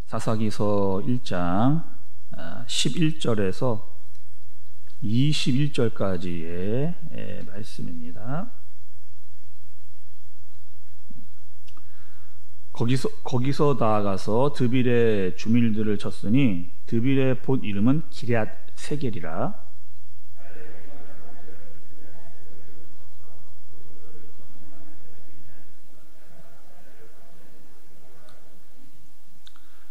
사사기서 1장 11절에서 21절까지의 말씀입니다. 거기서 나아가서 드빌의 주민들을 쳤으니 드빌의 본 이름은 기럇 세겔이라.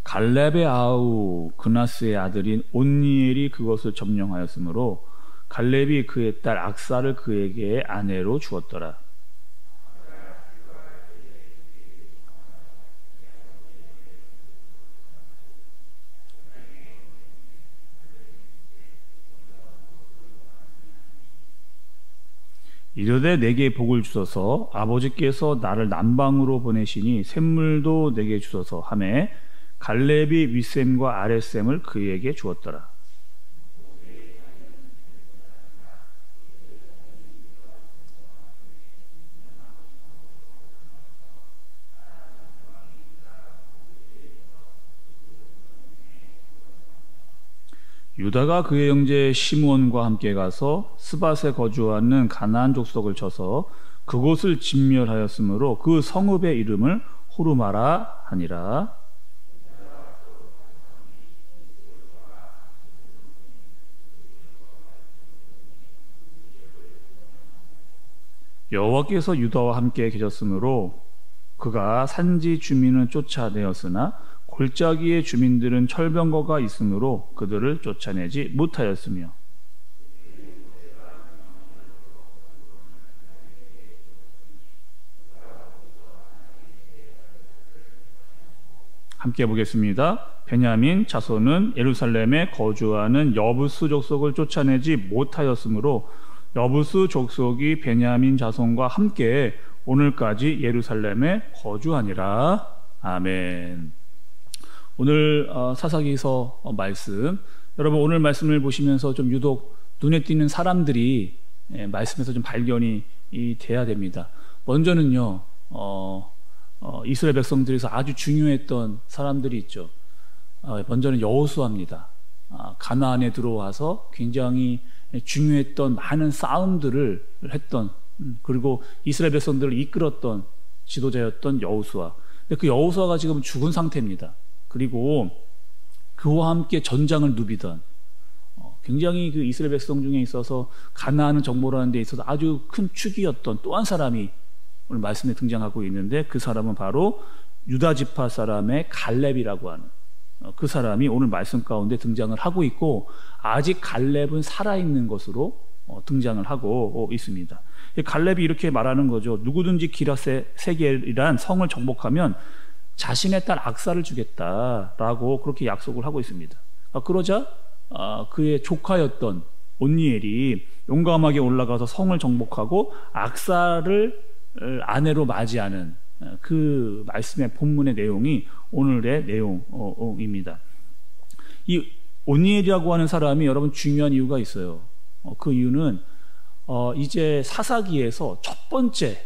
갈렙의 아우 그나스의 아들인 온니엘이 그것을 점령하였으므로 갈렙이 그의 딸 악사를 그에게 아내로 주었더라. 이르되 내게 복을 주소서, 아버지께서 나를 남방으로 보내시니 샘물도 내게 주소서 하매 갈렙이 윗샘과 아랫샘을 그에게 주었더라. 유다가 그의 형제 시므온과 함께 가서 스밧에 거주하는 가나안 족속을 쳐서 그곳을 진멸하였으므로 그 성읍의 이름을 호르마라 하니라. 여호와께서 유다와 함께 계셨으므로 그가 산지 주민을 쫓아내었으나 골짜기의 주민들은 철병거가 있으므로 그들을 쫓아내지 못하였으며 함께 보겠습니다. 베냐민 자손은 예루살렘에 거주하는 여부스 족속을 쫓아내지 못하였으므로 여부스 족속이 베냐민 자손과 함께 오늘까지 예루살렘에 거주하니라. 아멘. 오늘 사사기서 말씀, 여러분 오늘 말씀을 보시면서 좀 유독 눈에 띄는 사람들이 말씀에서 좀 발견이 돼야 됩니다. 먼저는요, 이스라엘 백성들에서 아주 중요했던 사람들이 있죠. 먼저는 여호수아입니다. 가나안에 들어와서 굉장히 중요했던 많은 싸움들을 했던, 그리고 이스라엘 백성들을 이끌었던 지도자였던 여호수아. 근데 그 여호수아가 지금 죽은 상태입니다. 그리고 그와 함께 전장을 누비던, 굉장히 그 이스라엘 백성 중에 있어서 가나안을 정복하는 데 있어서 아주 큰 축이었던 또 한 사람이 오늘 말씀에 등장하고 있는데, 그 사람은 바로 유다 지파 사람의 갈렙이라고 하는 그 사람이 오늘 말씀 가운데 등장을 하고 있고, 아직 갈렙은 살아있는 것으로 등장을 하고 있습니다. 갈렙이 이렇게 말하는 거죠. 누구든지 기럇 세겔이란 성을 정복하면 자신의 딸 악사를 주겠다라고 그렇게 약속을 하고 있습니다. 그러자 그의 조카였던 온니엘이 용감하게 올라가서 성을 정복하고 악사를 아내로 맞이하는 그 말씀의 본문의 내용이 오늘의 내용입니다. 이 온니엘이라고 하는 사람이 여러분 중요한 이유가 있어요. 그 이유는 이제 사사기에서 첫 번째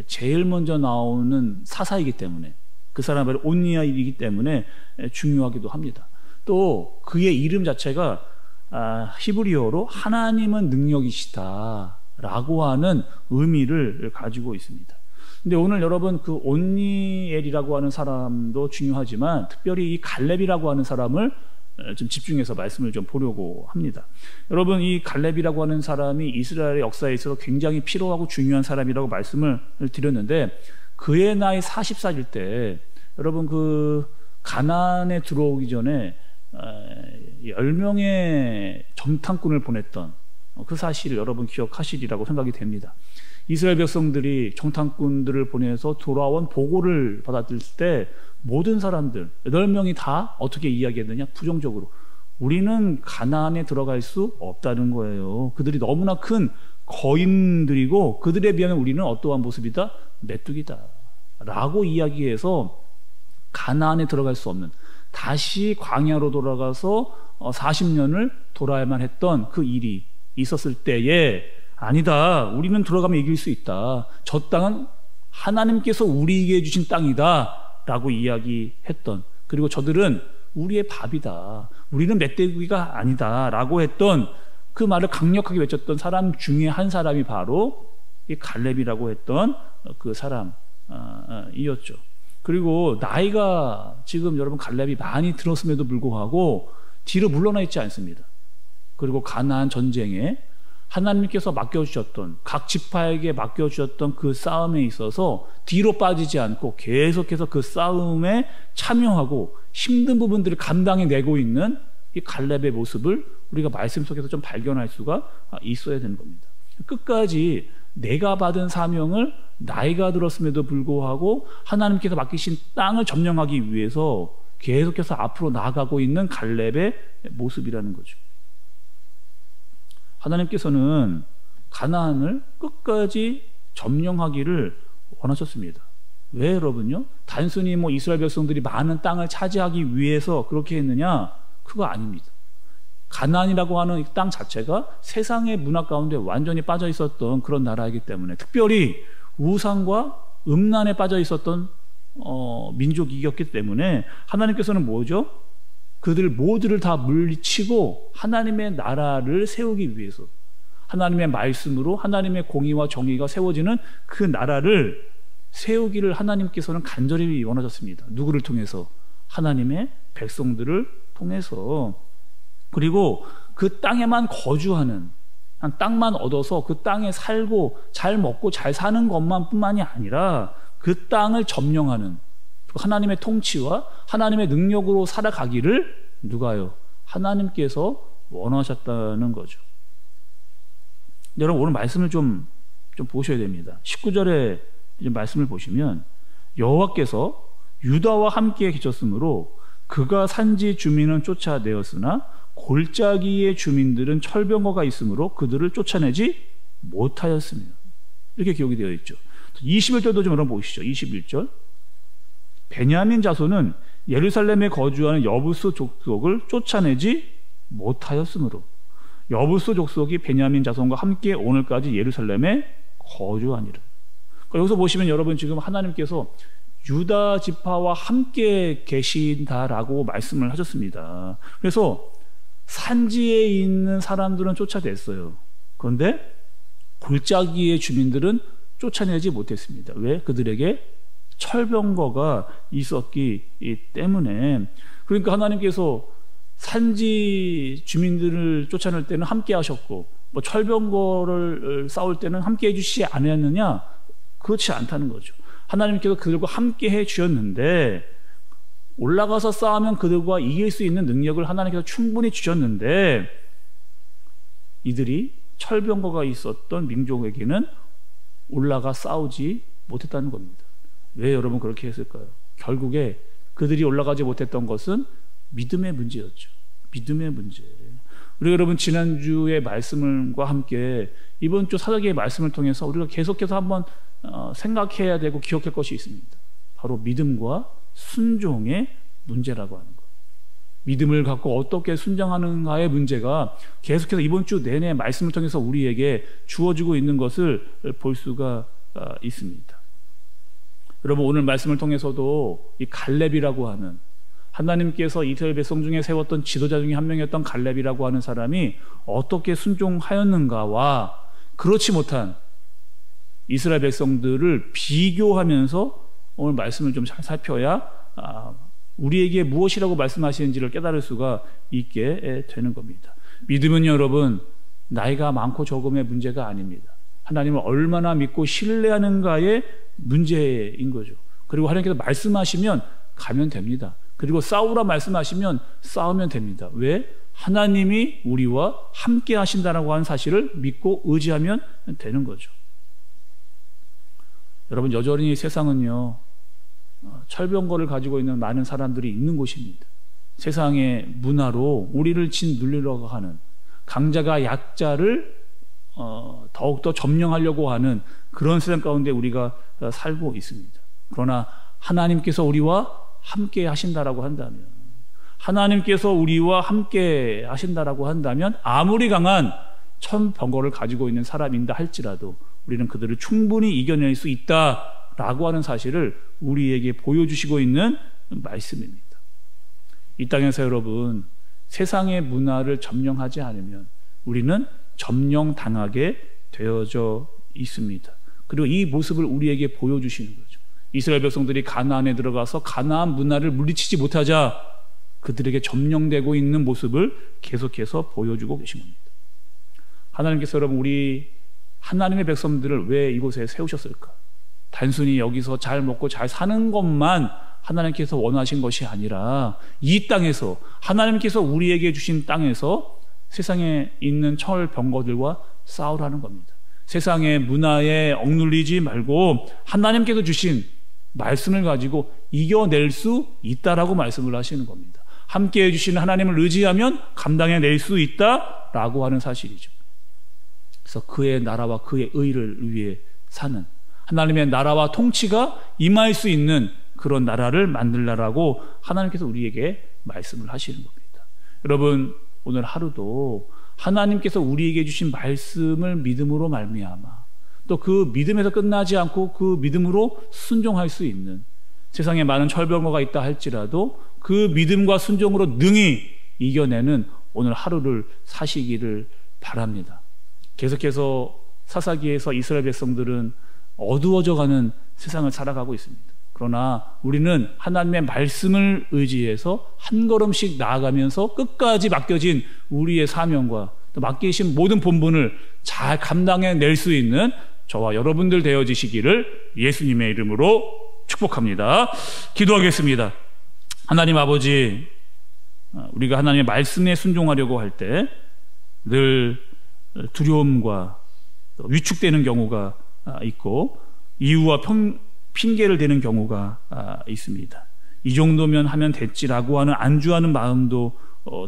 제일 먼저 나오는 사사이기 때문에, 그 사람은 온니엘이기 때문에 중요하기도 합니다. 또 그의 이름 자체가 히브리어로 하나님은 능력이시다 라고 하는 의미를 가지고 있습니다. 근데 오늘 여러분 그 온니엘이라고 하는 사람도 중요하지만 특별히 이 갈렙이라고 하는 사람을 좀 집중해서 말씀을 좀 보려고 합니다. 여러분 이 갈렙이라고 하는 사람이 이스라엘의 역사에 있어서 굉장히 필요하고 중요한 사람이라고 말씀을 드렸는데, 그의 나이 40살일 때 여러분 그 가나안에 들어오기 전에 10명의 정탐꾼을 보냈던 그 사실을 여러분 기억하시리라고 생각이 됩니다. 이스라엘 백성들이 정탐꾼들을 보내서 돌아온 보고를 받았을 때 모든 사람들 8명이 다 어떻게 이야기했느냐? 부정적으로. 우리는 가나안에 들어갈 수 없다는 거예요. 그들이 너무나 큰 거인들이고 그들에 비하면 우리는 어떠한 모습이다? 메뚜기다 라고 이야기해서 가나안에 들어갈 수 없는, 다시 광야로 돌아가서 40년을 돌아야만 했던 그 일이 있었을 때에, 아니다, 우리는 들어가면 이길 수 있다, 저 땅은 하나님께서 우리에게 주신 땅이다 라고 이야기했던 그리고 저들은 우리의 밥이다, 우리는 멧돼지가 아니다 라고 했던 그 말을 강력하게 외쳤던 사람 중에 한 사람이 바로 이 갈렙이라고 했던 그 사람이었죠. 그리고 나이가 지금 여러분 갈렙이 많이 들었음에도 불구하고 뒤로 물러나 있지 않습니다. 그리고 가나안 전쟁에 하나님께서 맡겨주셨던, 각 지파에게 맡겨주셨던 그 싸움에 있어서 뒤로 빠지지 않고 계속해서 그 싸움에 참여하고 힘든 부분들을 감당해내고 있는 이 갈렙의 모습을 우리가 말씀 속에서 좀 발견할 수가 있어야 되는 겁니다. 끝까지 내가 받은 사명을 나이가 들었음에도 불구하고 하나님께서 맡기신 땅을 점령하기 위해서 계속해서 앞으로 나아가고 있는 갈렙의 모습이라는 거죠. 하나님께서는 가나안을 끝까지 점령하기를 원하셨습니다. 왜 여러분요? 단순히 이스라엘 백성들이 많은 땅을 차지하기 위해서 그렇게 했느냐? 그거 아닙니다. 가나안이라고 하는 이 땅 자체가 세상의 문화 가운데 완전히 빠져 있었던 그런 나라이기 때문에, 특별히 우상과 음란에 빠져 있었던 민족이었기 때문에 하나님께서는 뭐죠? 그들 모두를 다 물리치고 하나님의 나라를 세우기 위해서, 하나님의 말씀으로 하나님의 공의와 정의가 세워지는 그 나라를 세우기를 하나님께서는 간절히 원하셨습니다. 누구를 통해서? 하나님의 백성들을 통해서. 그리고 그 땅에만 거주하는, 땅만 얻어서 그 땅에 살고 잘 먹고 잘 사는 것만 뿐만이 아니라 그 땅을 점령하는, 하나님의 통치와 하나님의 능력으로 살아가기를 누가요? 하나님께서 원하셨다는 거죠. 여러분 오늘 말씀을 좀 보셔야 됩니다. 19절에 말씀을 보시면 여호와께서 유다와 함께 계셨으므로 그가 산지 주민은 쫓아내었으나 골짜기의 주민들은 철병거가 있으므로 그들을 쫓아내지 못하였으며, 이렇게 기록이 되어 있죠. 21절도 좀 여러분 보시죠. 21절. 베냐민 자손은 예루살렘에 거주하는 여부스 족속을 쫓아내지 못하였으므로 여부스 족속이 베냐민 자손과 함께 오늘까지 예루살렘에 거주하니라. 그러니까 여기서 보시면 여러분 지금 하나님께서 유다 지파와 함께 계신다라고 말씀을 하셨습니다. 그래서 산지에 있는 사람들은 쫓아냈어요. 그런데 골짜기의 주민들은 쫓아내지 못했습니다. 왜? 그들에게 철병거가 있었기 때문에. 그러니까 하나님께서 산지 주민들을 쫓아낼 때는 함께 하셨고 철병거를 싸울 때는 함께 해주시지 않았느냐? 그렇지 않다는 거죠. 하나님께서 그들과 함께 해주셨는데, 올라가서 싸우면 그들과 이길 수 있는 능력을 하나님께서 충분히 주셨는데, 이들이 철병거가 있었던 민족에게는 올라가 싸우지 못했다는 겁니다. 왜 여러분 그렇게 했을까요? 결국에 그들이 올라가지 못했던 것은 믿음의 문제였죠. 믿음의 문제. 우리 여러분 지난주의 말씀과 함께 이번 주 사도기의 말씀을 통해서 우리가 계속해서 한번 생각해야 되고 기억할 것이 있습니다. 바로 믿음과 순종의 문제라고 하는 것. 믿음을 갖고 어떻게 순종하는가의 문제가 계속해서 이번 주 내내 말씀을 통해서 우리에게 주어지고 있는 것을 볼 수가 있습니다. 여러분 오늘 말씀을 통해서도 이 갈렙이라고 하는, 하나님께서 이스라엘 백성 중에 세웠던 지도자 중에 한 명이었던 갈렙이라고 하는 사람이 어떻게 순종하였는가와 그렇지 못한 이스라엘 백성들을 비교하면서 오늘 말씀을 좀 잘 살펴야 우리에게 무엇이라고 말씀하시는지를 깨달을 수가 있게 되는 겁니다. 믿음은 여러분 나이가 많고 적음의 문제가 아닙니다. 하나님을 얼마나 믿고 신뢰하는가의 문제인 거죠. 그리고 하나님께서 말씀하시면 가면 됩니다. 그리고 싸우라 말씀하시면 싸우면 됩니다. 왜? 하나님이 우리와 함께 하신다라고 하는 사실을 믿고 의지하면 되는 거죠. 여러분 여전히 세상은요 철병거를 가지고 있는 많은 사람들이 있는 곳입니다. 세상의 문화로 우리를 짓누르려고 하는, 강자가 약자를 더욱더 점령하려고 하는 그런 세상 가운데 우리가 살고 있습니다. 그러나 하나님께서 우리와 함께 하신다라고 한다면, 하나님께서 우리와 함께 하신다라고 한다면 아무리 강한 천병거를 가지고 있는 사람인다 할지라도 우리는 그들을 충분히 이겨낼 수 있다라고 하는 사실을 우리에게 보여주시고 있는 말씀입니다. 이 땅에서 여러분, 세상의 문화를 점령하지 않으면 우리는 점령당하게 되어져 있습니다. 그리고 이 모습을 우리에게 보여주시는 거죠. 이스라엘 백성들이 가나안에 들어가서 가나안 문화를 물리치지 못하자 그들에게 점령되고 있는 모습을 계속해서 보여주고 계신 겁니다. 하나님께서 여러분, 우리 하나님의 백성들을 왜 이곳에 세우셨을까? 단순히 여기서 잘 먹고 잘 사는 것만 하나님께서 원하신 것이 아니라 이 땅에서, 하나님께서 우리에게 주신 땅에서 세상에 있는 철병거들과 싸우라는 겁니다. 세상의 문화에 억눌리지 말고 하나님께서 주신 말씀을 가지고 이겨낼 수 있다라고 말씀을 하시는 겁니다. 함께 해주시는 하나님을 의지하면 감당해낼 수 있다라고 하는 사실이죠. 그래서 그의 나라와 그의 의를 위해 사는, 하나님의 나라와 통치가 임할 수 있는 그런 나라를 만들라라고 하나님께서 우리에게 말씀을 하시는 겁니다. 여러분, 오늘 하루도 하나님께서 우리에게 주신 말씀을 믿음으로 말미암아 또 그 믿음에서 끝나지 않고 그 믿음으로 순종할 수 있는, 세상에 많은 철병거가 있다 할지라도 그 믿음과 순종으로 능히 이겨내는 오늘 하루를 사시기를 바랍니다. 계속해서 사사기에서 이스라엘 백성들은 어두워져가는 세상을 살아가고 있습니다. 그러나 우리는 하나님의 말씀을 의지해서 한 걸음씩 나아가면서 끝까지 맡겨진 우리의 사명과 또 맡기신 모든 본분을 잘 감당해낼 수 있는 저와 여러분들 되어지시기를 예수님의 이름으로 축복합니다. 기도하겠습니다. 하나님 아버지, 우리가 하나님의 말씀에 순종하려고 할 때 늘 두려움과 위축되는 경우가 있고 이유와 핑계를 대는 경우가 있습니다. 이 정도면 하면 됐지라고 하는 안주하는 마음도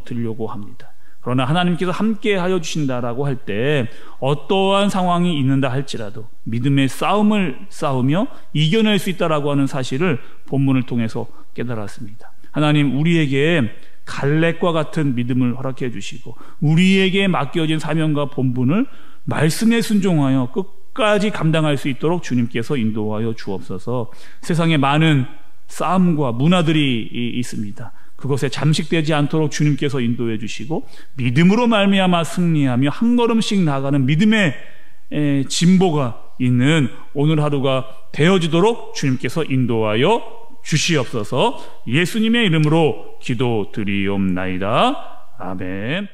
들려고 합니다. 그러나 하나님께서 함께 하여 주신다라고 할 때 어떠한 상황이 있는다 할지라도 믿음의 싸움을 싸우며 이겨낼 수 있다라고 하는 사실을 본문을 통해서 깨달았습니다. 하나님, 우리에게 갈렙과 같은 믿음을 허락해 주시고 우리에게 맡겨진 사명과 본분을 말씀에 순종하여 끝까지 감당할 수 있도록 주님께서 인도하여 주옵소서. 세상에 많은 싸움과 문화들이 있습니다. 그것에 잠식되지 않도록 주님께서 인도해 주시고 믿음으로 말미암아 승리하며 한 걸음씩 나아가는 믿음의 진보가 있는 오늘 하루가 되어지도록 주님께서 인도하여 주시옵소서. 예수님의 이름으로 기도드리옵나이다. 아멘.